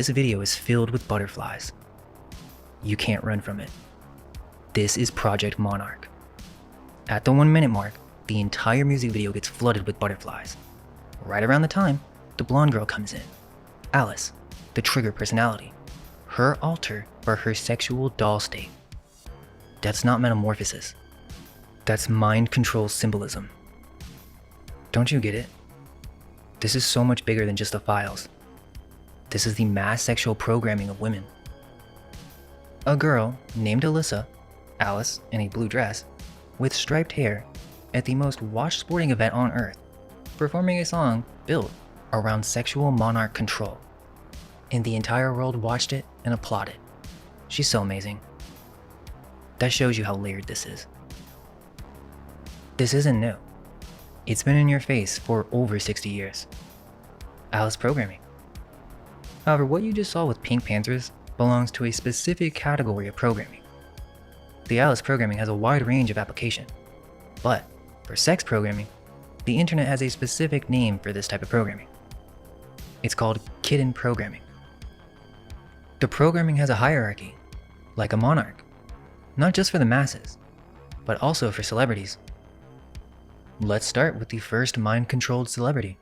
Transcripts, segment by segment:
This video is filled with butterflies. You can't run from it. This is Project Monarch. At the 1 minute mark, the entire music video gets flooded with butterflies. Right around the time, the blonde girl comes in. Alice, the trigger personality. Her altar or her sexual doll state. That's not metamorphosis. That's mind control symbolism. Don't you get it? This is so much bigger than just the files. This is the mass sexual programming of women. A girl named Alyssa, Alice in a blue dress, with striped hair, at the most watched sporting event on earth, performing a song built around sexual monarch control. And the entire world watched it and applauded. She's so amazing. That shows you how layered this is. This isn't new. It's been in your face for over 60 years. Alice programming. However, what you just saw with Pink Panthers belongs to a specific category of programming. The Alice programming has a wide range of application, but for sex programming, the internet has a specific name for this type of programming. It's called kitten programming. The programming has a hierarchy, like a monarch, not just for the masses, but also for celebrities. Let's start with the first mind-controlled celebrity,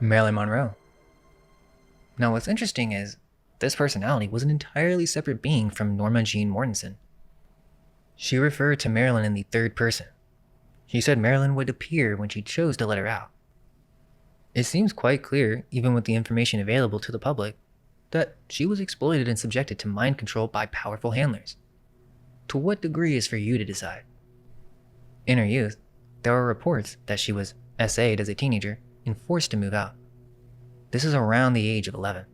Marilyn Monroe. Now what's interesting is, this personality was an entirely separate being from Norma Jean Mortensen. She referred to Marilyn in the third person. She said Marilyn would appear when she chose to let her out. It seems quite clear, even with the information available to the public, that she was exploited and subjected to mind control by powerful handlers. To what degree is for you to decide. In her youth, there were reports that she was SA'd as a teenager and forced to move out. This is around the age of 11.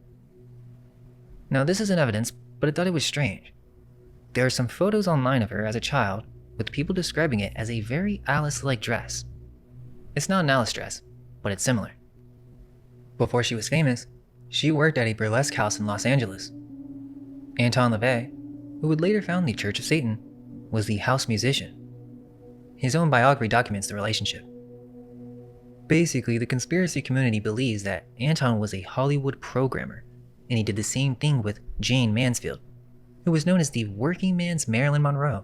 Now this isn't evidence, but I thought it was strange. There are some photos online of her as a child, with people describing it as a very Alice-like dress. It's not an Alice dress, but it's similar. Before she was famous, she worked at a burlesque house in Los Angeles. Anton LaVey, who would later found the Church of Satan, was the house musician. His own biography documents the relationship. Basically, the conspiracy community believes that Anton was a Hollywood programmer, and he did the same thing with Jane Mansfield, who was known as the working man's Marilyn Monroe.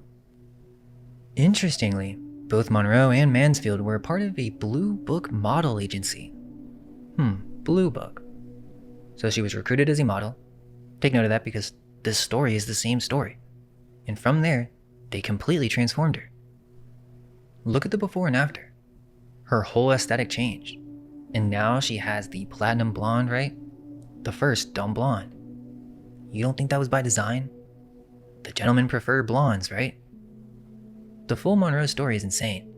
Interestingly, both Monroe and Mansfield were a part of a Blue Book model agency. Blue Book. So she was recruited as a model. Take note of that because this story is the same story. And from there, they completely transformed her. Look at the before and after. Her whole aesthetic changed. And now she has the platinum blonde, right? The first dumb blonde. You don't think that was by design? The gentlemen prefer blondes, right? The full Monroe story is insane.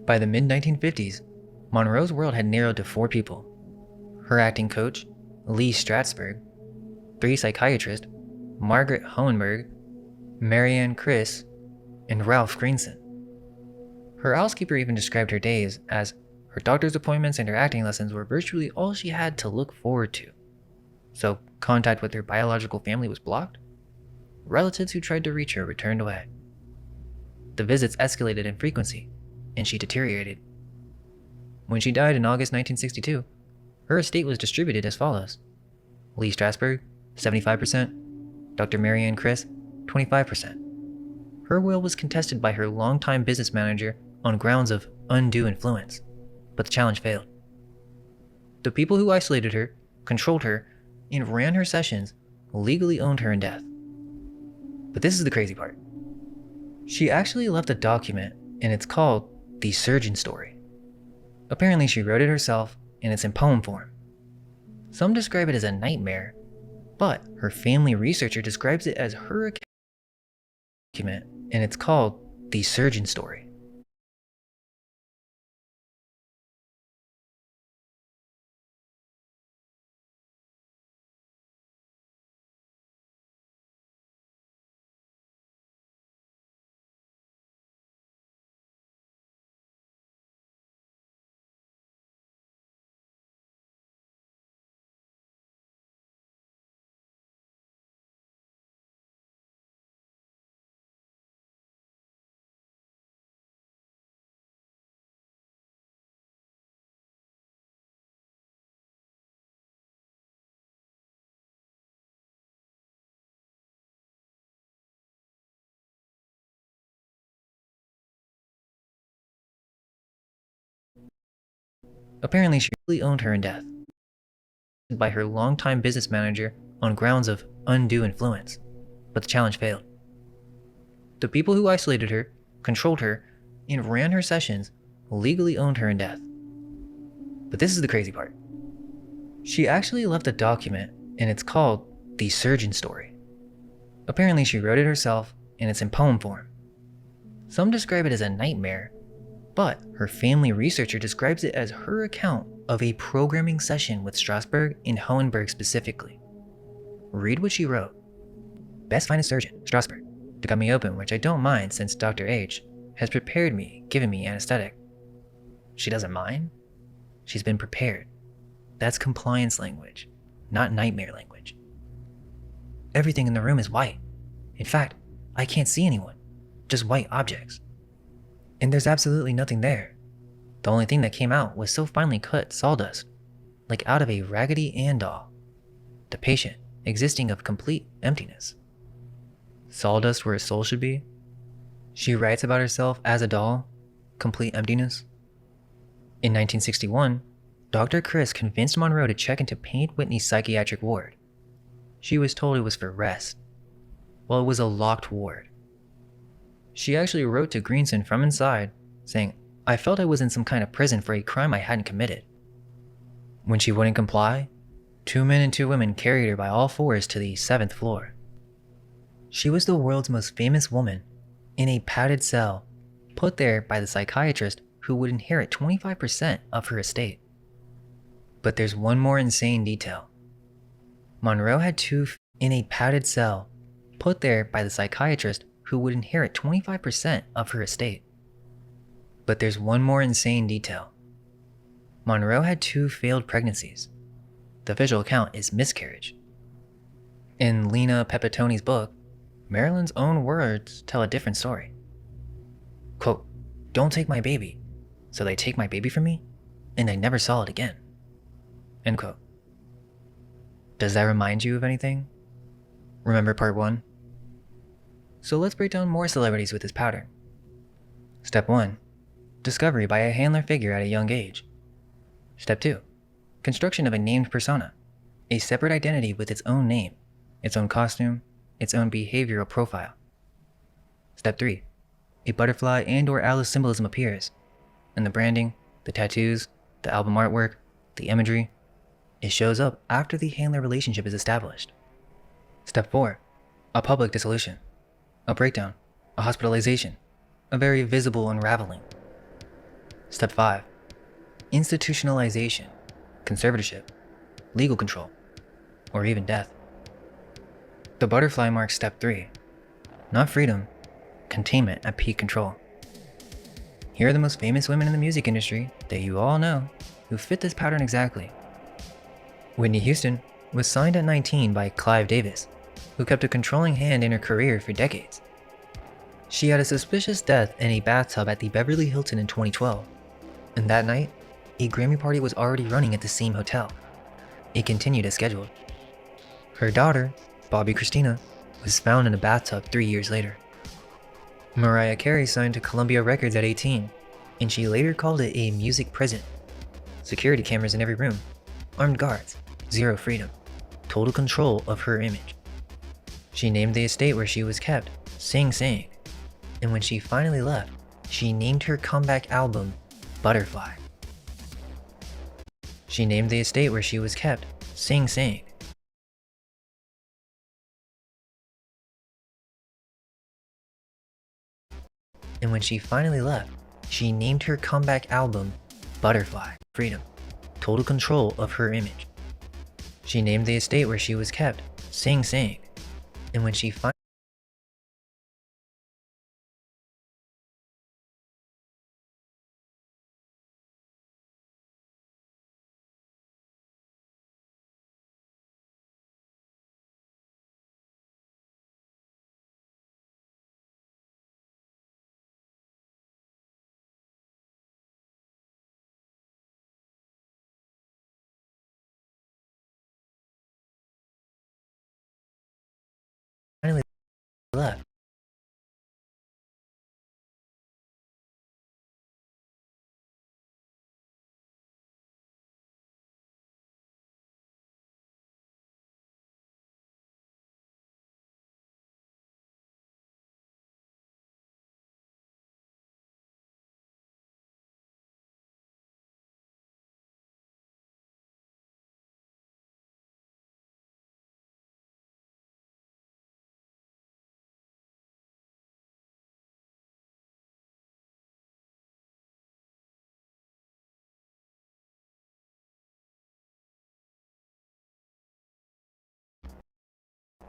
By the mid-1950s, Monroe's world had narrowed to 4 people. Her acting coach, Lee Strasberg, 3 psychiatrists, Margaret Hohenberg, Marianne Criss, and Ralph Greenson. Her housekeeper even described her days as her doctor's appointments and her acting lessons were virtually all she had to look forward to. So contact with her biological family was blocked. Relatives who tried to reach her were turned away. The visits escalated in frequency, and she deteriorated. When she died in August 1962, her estate was distributed as follows. Lee Strasberg, 75%, Dr. Marianne Criss, 25%. Her will was contested by her longtime business manager on grounds of undue influence, but the challenge failed. The people who isolated her, controlled her, and ran her sessions legally owned her in death. But this is the crazy part. She actually left a document, and it's called The Surgeon Story. Apparently she wrote it herself, and it's in poem form. Some describe it as a nightmare, but her family researcher describes it as her document, and it's called The Surgeon Story. Apparently, she really owned her in death by her longtime business manager on grounds of undue influence, but the challenge failed. The people who isolated her, controlled her, and ran her sessions legally owned her in death. But this is the crazy part. She actually left a document, and it's called The Surgeon Story. Apparently, she wrote it herself, and it's in poem form. Some describe it as a nightmare, but her family researcher describes it as her account of a programming session with Strasberg and Hohenberg specifically. Read what she wrote. Best finest surgeon, Strasberg, to cut me open, which I don't mind since Dr. H has prepared me, given me anesthetic. She doesn't mind? She's been prepared. That's compliance language, not nightmare language. Everything in the room is white. In fact, I can't see anyone, just white objects. And there's absolutely nothing there. The only thing that came out was so finely cut sawdust, like out of a Raggedy Ann doll. The patient existing of complete emptiness. Sawdust where a soul should be? She writes about herself as a doll, complete emptiness. In 1961, Dr. Chris convinced Monroe to check into Paint Whitney's psychiatric ward. She was told it was for rest. Well, it was a locked ward. She actually wrote to Greenson from inside, saying, "I felt I was in some kind of prison for a crime I hadn't committed." When she wouldn't comply, 2 men and 2 women carried her by all fours to the 7th floor. She was the world's most famous woman, in a padded cell, put there by the psychiatrist who would inherit 25% of her estate. But there's one more insane detail. Monroe had in a padded cell, put there by the psychiatrist who would inherit 25% of her estate. But there's one more insane detail. Monroe had 2 failed pregnancies. The official account is miscarriage. In Lena Pepitoni's book, Marilyn's own words tell a different story. Quote, "Don't take my baby." So they take my baby from me, and I never saw it again. End quote. Does that remind you of anything? Remember part 1? So let's break down more celebrities with this pattern. Step 1. Discovery by a handler figure at a young age. Step 2. Construction of a named persona, a separate identity with its own name, its own costume, its own behavioral profile. Step 3. A butterfly and/or Alice symbolism appears, and the branding, the tattoos, the album artwork, the imagery, it shows up after the handler relationship is established. Step 4. A public dissolution, a breakdown, a hospitalization, a very visible unraveling. Step 5. Institutionalization, conservatorship, legal control, or even death. The butterfly marks step 3. Not freedom, containment at peak control. Here are the most famous women in the music industry that you all know who fit this pattern exactly. Whitney Houston was signed at 19 by Clive Davis, who kept a controlling hand in her career for decades. She had a suspicious death in a bathtub at the Beverly Hilton in 2012, and that night, a Grammy party was already running at the same hotel. It continued as scheduled. Her daughter, Bobby Christina, was found in a bathtub 3 years later. Mariah Carey signed to Columbia Records at 18, and she later called it a music prison. Security cameras in every room, armed guards, zero freedom, total control of her image. She named the estate where she was kept Sing Sing, and when she finally left, she named her comeback album Butterfly. She named the estate where she was kept Sing Sing. And when she finally left, she named her comeback album Butterfly. Freedom, total control of her image. She named the estate where she was kept Sing Sing. And when she finally left,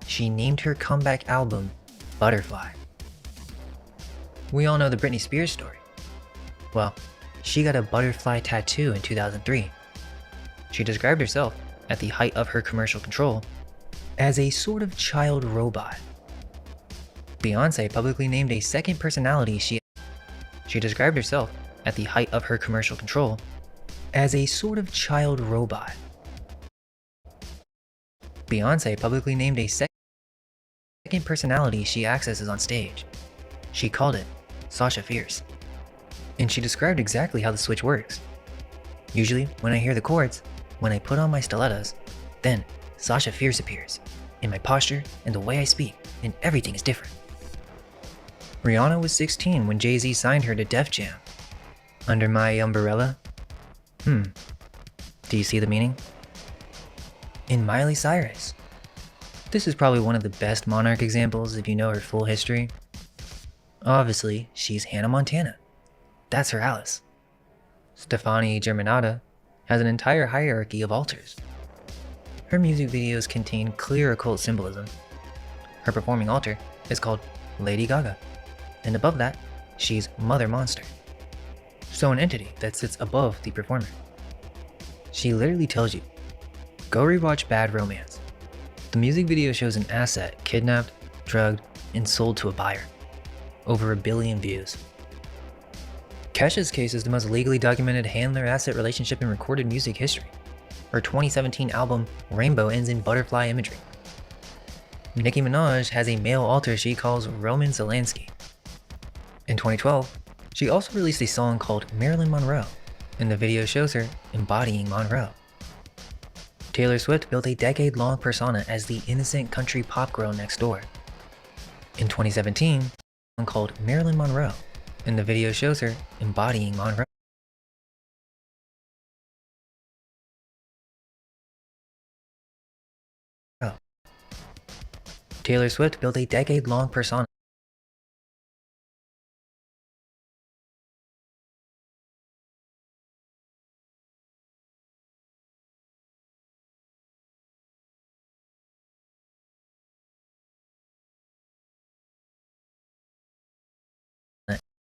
she named her comeback album Butterfly. We all know the Britney Spears story. Well, she got a butterfly tattoo in 2003. She described herself, at the height of her commercial control, as a sort of child robot. Beyoncé publicly named a second personality she described herself, at the height of her commercial control, as a sort of child robot. Beyoncé publicly named a second personality she accesses on stage. She called it Sasha Fierce. And she described exactly how the switch works. Usually, when I hear the chords, when I put on my stilettos, then Sasha Fierce appears, and my posture and the way I speak, and everything is different. Rihanna was 16 when Jay-Z signed her to Def Jam. Under my umbrella? Do you see the meaning? And Miley Cyrus. This is probably one of the best Monarch examples if you know her full history. Obviously, she's Hannah Montana. That's her Alice. Stefani Germanotta has an entire hierarchy of altars. Her music videos contain clear occult symbolism. Her performing altar is called Lady Gaga, and above that, she's Mother Monster. So an entity that sits above the performer. She literally tells you, go rewatch Bad Romance. The music video shows an asset kidnapped, drugged, and sold to a buyer. Over 1 billion views. Kesha's case is the most legally documented handler-asset relationship in recorded music history. Her 2017 album, Rainbow, ends in butterfly imagery. Nicki Minaj has a male alter she calls Roman Zelensky. In 2012, she also released a song called Marilyn Monroe, and the video shows her embodying Monroe. Taylor Swift built a decade-long persona as the innocent country pop girl next door. In 2017, a song called Marilyn Monroe, and the video shows her embodying Monroe. Taylor Swift built a decade-long persona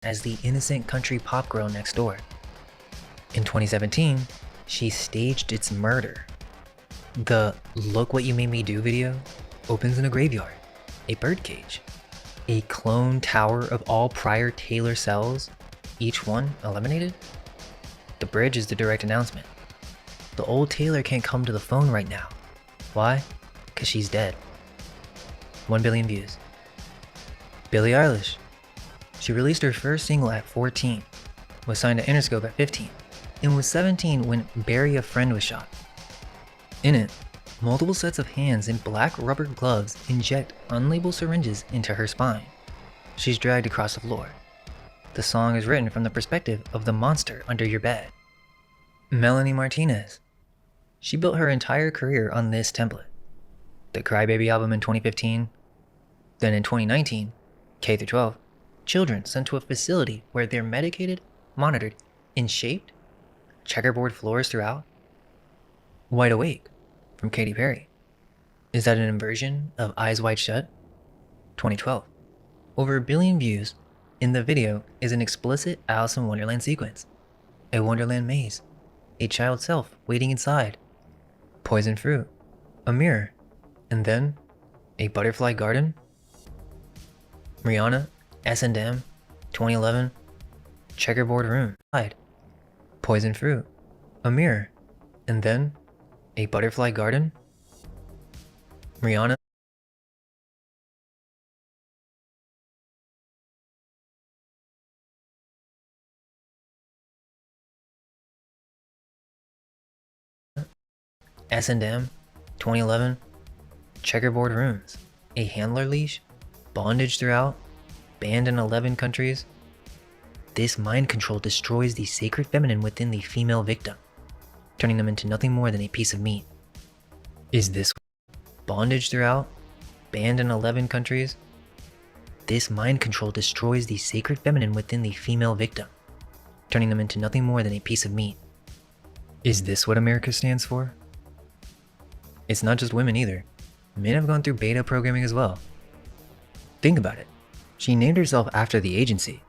as the innocent country pop girl next door. In 2017, she staged its murder. The Look What You Made Me Do video opens in a graveyard, a birdcage, a clone tower of all prior Taylor cells, each one eliminated. The bridge is the direct announcement. The old Taylor can't come to the phone right now. Why? Because she's dead. 1 billion views. Billie Eilish. She released her first single at 14, was signed to Interscope at 15, and was 17 when Bury a Friend was shot. In it, multiple sets of hands in black rubber gloves inject unlabeled syringes into her spine. She's dragged across the floor. The song is written from the perspective of the monster under your bed. Melanie Martinez. She built her entire career on this template. The Crybaby album in 2015. Then in 2019, K-12, children sent to a facility where they're medicated, monitored, and shaped. Checkerboard floors throughout. Wide Awake from Katy Perry. Is that an inversion of Eyes Wide Shut? 2012. Over 1 billion views. In the video is an explicit Alice in Wonderland sequence. A Wonderland maze. A child self waiting inside. Poison fruit. A mirror. And then a butterfly garden. Rihanna, S&M, 2011. Checkerboard room. Poison fruit. A mirror. And then a butterfly garden. Rihanna. S&M, 2011. Checkerboard rooms. A handler leash. Bondage throughout. Banned in 11 countries. This mind control destroys the sacred feminine within the female victim, turning them into nothing more than a piece of meat. Is this bondage throughout? Banned in 11 countries. This mind control destroys the sacred feminine within the female victim, turning them into nothing more than a piece of meat. Is this what America stands for? It's not just women either. may have gone through beta programming as well. Think about it. She named herself after the agency,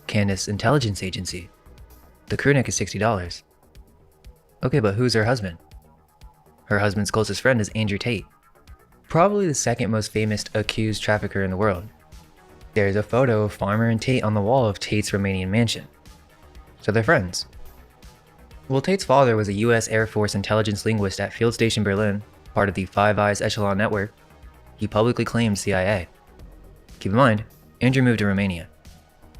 Candace Intelligence Agency. The crew neck is $60. Okay, but who's her husband? Her husband's closest friend is Andrew Tate, probably the second most famous accused trafficker in the world. There's a photo of Farmer and Tate on the wall of Tate's Romanian mansion. So they're friends. Well, Tate's father was a US Air Force intelligence linguist at Field Station Berlin, part of the Five Eyes Echelon network. He publicly claimed CIA. Keep in mind, Andrew moved to Romania,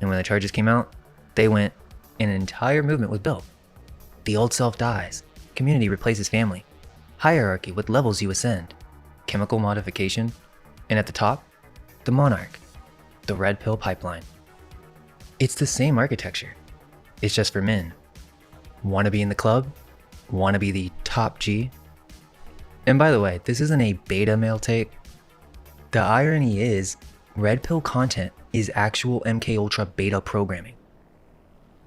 and when the charges came out, they went, and an entire movement was built. The old self dies, community replaces family, hierarchy with levels you ascend, chemical modification, and at the top, the monarch, the red pill pipeline. It's the same architecture. It's just for men. Want to be in the club? Want to be the top G? And by the way, this isn't a beta male take. The irony is, red pill content is actual MK Ultra beta programming.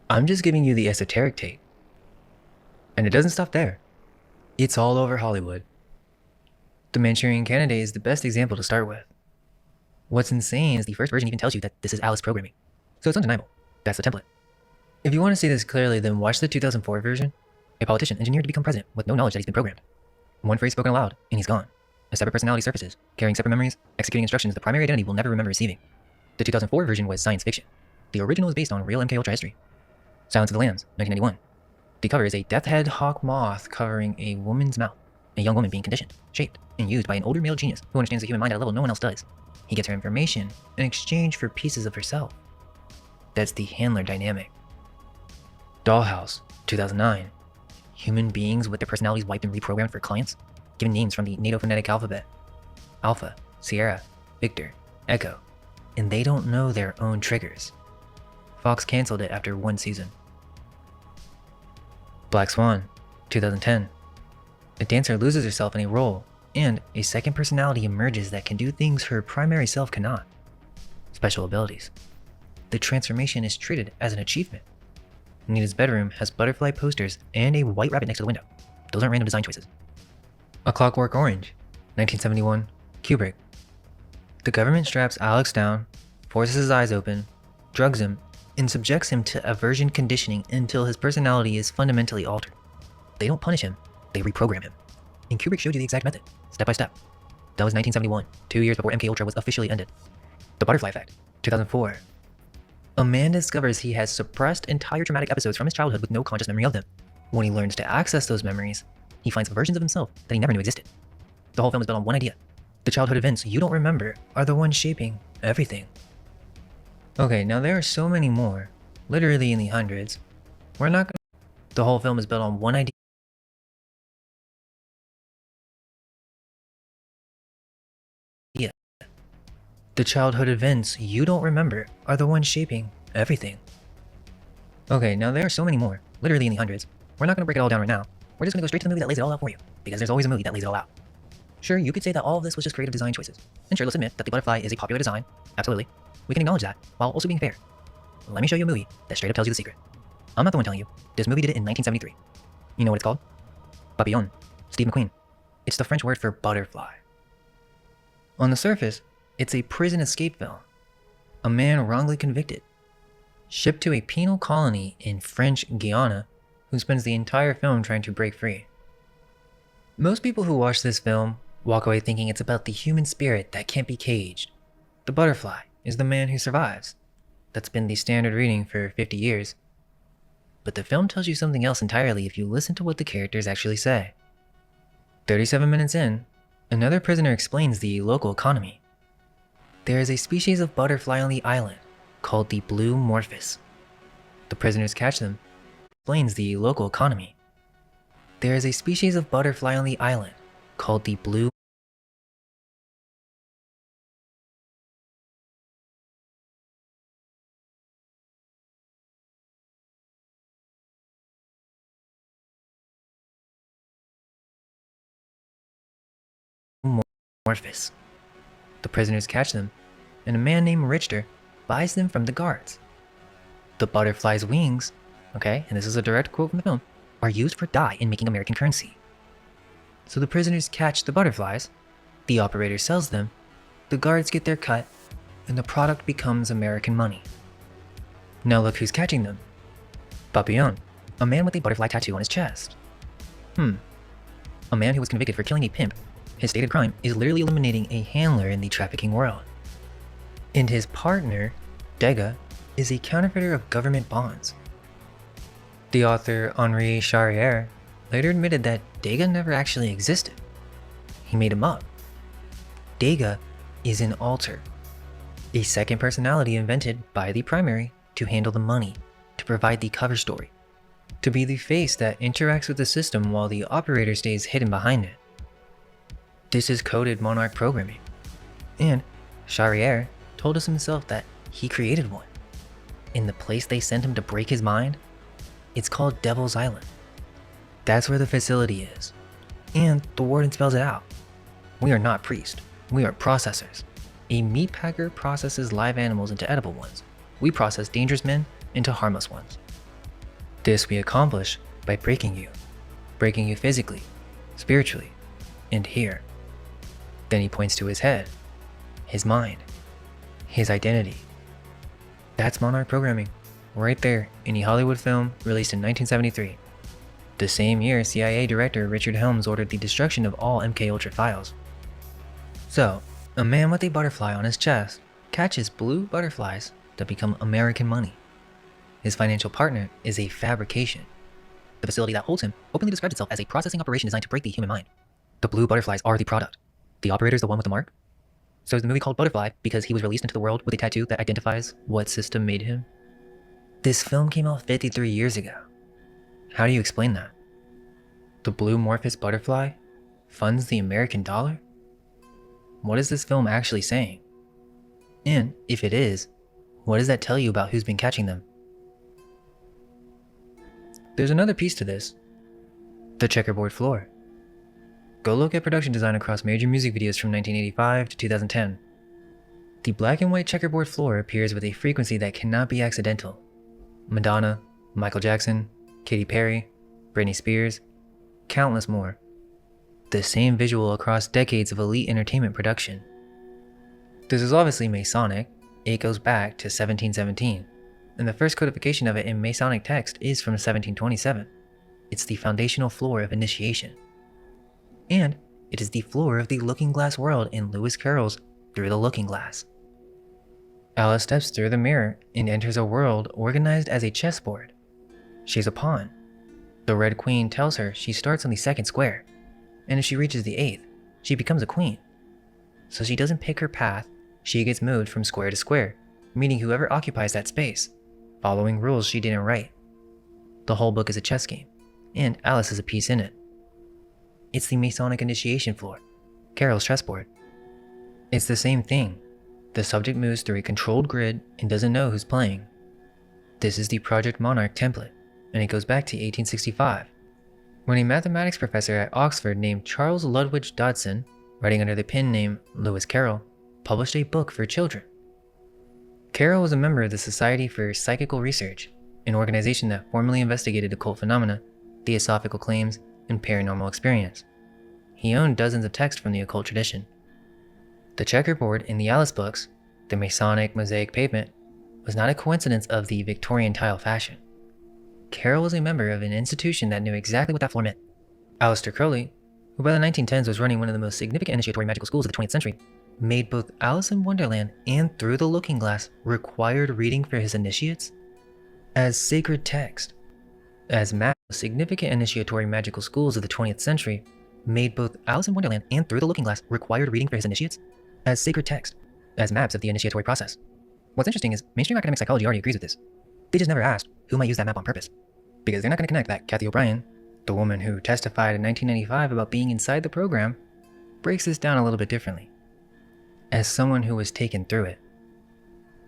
I'm just giving you the esoteric take. And it doesn't stop there. It's all over Hollywood. The Manchurian Candidate is the best example to start with. What's insane is the first version even tells you that this is Alice programming. So it's undeniable. That's the template. If you want to see this clearly, then watch the 2004 version. A politician engineered to become president with no knowledge that he's been programmed. One phrase spoken aloud, and he's gone. A separate personality surfaces, carrying separate memories, executing instructions the primary identity will never remember receiving. The 2004 version was science fiction. The original is based on real MK Ultra history. Silence of the Lambs, 1991. The cover is a death head hawk moth covering a woman's mouth. A young woman being conditioned, shaped, and used by an older male genius who understands the human mind at a level no one else does. He gets her information in exchange for pieces of herself. That's the handler dynamic. Dollhouse, 2009. Human beings with their personalities wiped and reprogrammed for clients, given names from the NATO phonetic alphabet. Alpha, Sierra, Victor, Echo, and they don't know their own triggers. Fox canceled it after one season. Black Swan, 2010. A dancer loses herself in a role, and a second personality emerges that can do things her primary self cannot. Special abilities. The transformation is treated as an achievement. Nita's bedroom has butterfly posters and a white rabbit next to the window. Those aren't random design choices. A Clockwork Orange, 1971, Kubrick. The government straps Alex down, forces his eyes open, drugs him, and subjects him to aversion conditioning until his personality is fundamentally altered. They don't punish him, they reprogram him. And Kubrick showed you the exact method, step by step. That was 1971, 2 years before MK Ultra was officially ended. The Butterfly Effect, 2004. A man discovers he has suppressed entire traumatic episodes from his childhood with no conscious memory of them. When he learns to access those memories, he finds versions of himself that he never knew existed. The whole film is built on one idea. The childhood events you don't remember are the ones shaping everything. Okay, now there are so many more, literally in the hundreds. We're not gonna... The whole film is built on one idea. The childhood events you don't remember are the ones shaping everything. Okay, now there are so many more, literally in the hundreds. We're not going to break it all down right now. We're just going to go straight to the movie that lays it all out for you, because there's always a movie that lays it all out. Sure, you could say that all of this was just creative design choices. And sure, let's admit that the butterfly is a popular design. Absolutely. We can acknowledge that, while also being fair. Let me show you a movie that straight up tells you the secret. I'm not the one telling you. This movie did it in 1973. You know what it's called? Papillon. Steve McQueen. It's the French word for butterfly. On the surface, it's a prison escape film. A man wrongly convicted, shipped to a penal colony in French Guiana, who spends the entire film trying to break free. Most people who watch this film walk away thinking it's about the human spirit that can't be caged. The butterfly is the man who survives. That's been the standard reading for 50 years. But the film tells you something else entirely if you listen to what the characters actually say. 37 minutes in, another prisoner explains the local economy. There is a species of butterfly on the island called the blue morphus. The prisoners catch them. Explains the local economy. There is a species of butterfly on the island called the blue morphus. The prisoners catch them, and a man named Richter buys them from the guards. The butterfly's wings, okay, and this is a direct quote from the film, are used for dye in making American currency. So the prisoners catch the butterflies, The operator sells them, the guards get their cut, and the product becomes American money. Now look who's catching them. Papillon, a man with a butterfly tattoo on his chest. A man who was convicted for killing a pimp. His stated crime is literally eliminating a handler in the trafficking world. And his partner, Degas, is a counterfeiter of government bonds. The author Henri Charrière later admitted that Degas never actually existed. He made him up. Degas is an alter, a second personality invented by the primary to handle the money, to provide the cover story, to be the face that interacts with the system while the operator stays hidden behind it. This is coded monarch programming, and Charrière told us himself that he created one. In the place they sent him to break his mind, it's called Devil's Island. That's where the facility is, and the warden spells it out. We are not priests, we are processors. A meat packer processes live animals into edible ones. We process dangerous men into harmless ones. This we accomplish by breaking you physically, spiritually, and here. Then he points to his head, his mind, his identity. That's monarch programming, right there in a Hollywood film released in 1973. The same year, CIA Director Richard Helms ordered the destruction of all MKUltra files. So, a man with a butterfly on his chest catches blue butterflies that become American money. His financial partner is a fabrication. The facility that holds him openly describes itself as a processing operation designed to break the human mind. The blue butterflies are the product. The operator is the one with the mark. So is the movie called Butterfly because he was released into the world with a tattoo that identifies what system made him? This film came out 53 years ago. How do you explain that? The blue Morphous butterfly funds the American dollar? What is this film actually saying? And if it is, what does that tell you about who's been catching them? There's another piece to this. The checkerboard floor. Go look at production design across major music videos from 1985 to 2010. The black and white checkerboard floor appears with a frequency that cannot be accidental. Madonna, Michael Jackson, Katy Perry, Britney Spears, countless more. The same visual across decades of elite entertainment production. This is obviously Masonic. It goes back to 1717, and the first codification of it in Masonic text is from 1727. It's the foundational floor of initiation. And it is the floor of the looking glass world in Lewis Carroll's Through the Looking Glass. Alice steps through the mirror and enters a world organized as a chessboard. She's a pawn. The Red Queen tells her she starts on the second square, and if she reaches the 8th, she becomes a queen. So she doesn't pick her path, she gets moved from square to square, meeting whoever occupies that space, following rules she didn't write. The whole book is a chess game, and Alice is a piece in it. It's the Masonic initiation floor, Carroll's chessboard. It's the same thing. The subject moves through a controlled grid and doesn't know who's playing. This is the Project Monarch template, and it goes back to 1865, when a mathematics professor at Oxford named Charles Ludwig Dodson, writing under the pen name Lewis Carroll, published a book for children. Carroll was a member of the Society for Psychical Research, an organization that formally investigated occult phenomena, theosophical claims, and paranormal experience. He owned dozens of texts from the occult tradition. The checkerboard in the Alice books, the Masonic mosaic pavement, was not a coincidence of the Victorian tile fashion. Carroll was a member of an institution that knew exactly what that floor meant. Aleister Crowley, who by the 1910s was running one of the most significant initiatory magical schools of the 20th century, made both Alice in Wonderland and Through the Looking Glass required reading for his initiates as sacred text. As maps of significant initiatory magical schools of the 20th century made both Alice in Wonderland and Through the Looking Glass required reading for his initiates as sacred text, as maps of the initiatory process. What's interesting is mainstream academic psychology already agrees with this. They just never asked who might use that map on purpose, because they're not going to connect that Kathy O'Brien, the woman who testified in 1995 about being inside the program, breaks this down a little bit differently, as someone who was taken through it.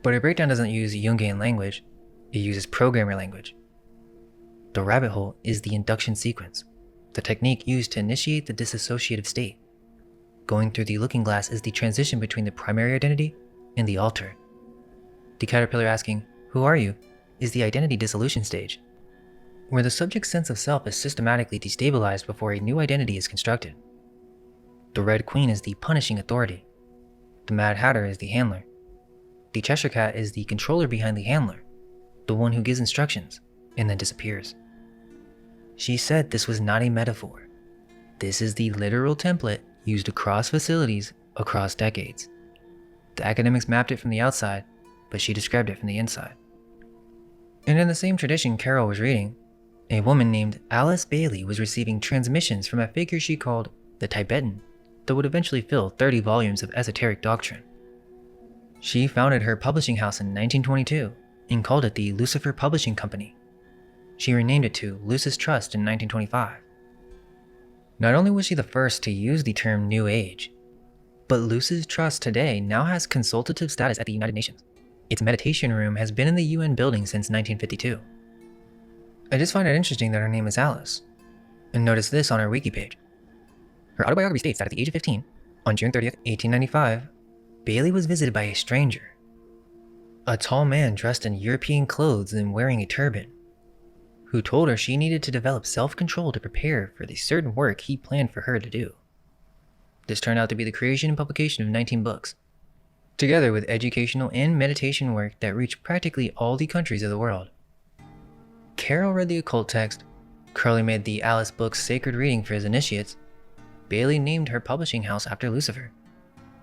But her breakdown doesn't use Jungian language, it uses programmer language. The rabbit hole is the induction sequence, the technique used to initiate the dissociative state. Going through the looking glass is the transition between the primary identity and the alter. The caterpillar asking, "Who are you?" is the identity dissolution stage, where the subject's sense of self is systematically destabilized before a new identity is constructed. The Red Queen is the punishing authority. The Mad Hatter is the handler. The Cheshire Cat is the controller behind the handler, the one who gives instructions and then disappears. She said this was not a metaphor. This is the literal template used across facilities across decades. The academics mapped it from the outside, but she described it from the inside. And in the same tradition Carol was reading, a woman named Alice Bailey was receiving transmissions from a figure she called the Tibetan that would eventually fill 30 volumes of esoteric doctrine. She founded her publishing house in 1922 and called it the Lucifer Publishing Company. She renamed it to Lucis Trust in 1925. Not only was she the first to use the term New Age, but Lucis Trust today now has consultative status at the United Nations. Its meditation room has been in the UN building since 1952. I just find it interesting that her name is Alice. And notice this on her wiki page. Her autobiography states that at the age of 15, on June 30th, 1895, Bailey was visited by a stranger. A tall man dressed in European clothes and wearing a turban, who told her she needed to develop self-control to prepare for the certain work he planned for her to do. This turned out to be the creation and publication of 19 books, together with educational and meditation work that reached practically all the countries of the world. Carol read the occult text, Crowley made the Alice books sacred reading for his initiates, Bailey named her publishing house after Lucifer,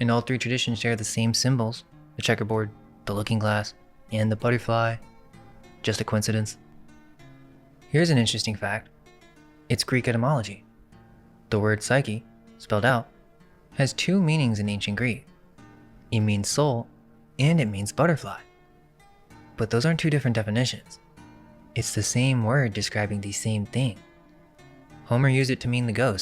and all three traditions share the same symbols: the checkerboard, the looking glass, and the butterfly. Just a coincidence? Here's an interesting fact. It's Greek etymology. The word psyche, spelled out, has two meanings in ancient Greek. It means soul, and it means butterfly. But those aren't two different definitions. It's the same word describing the same thing. Homer used it to mean the ghost,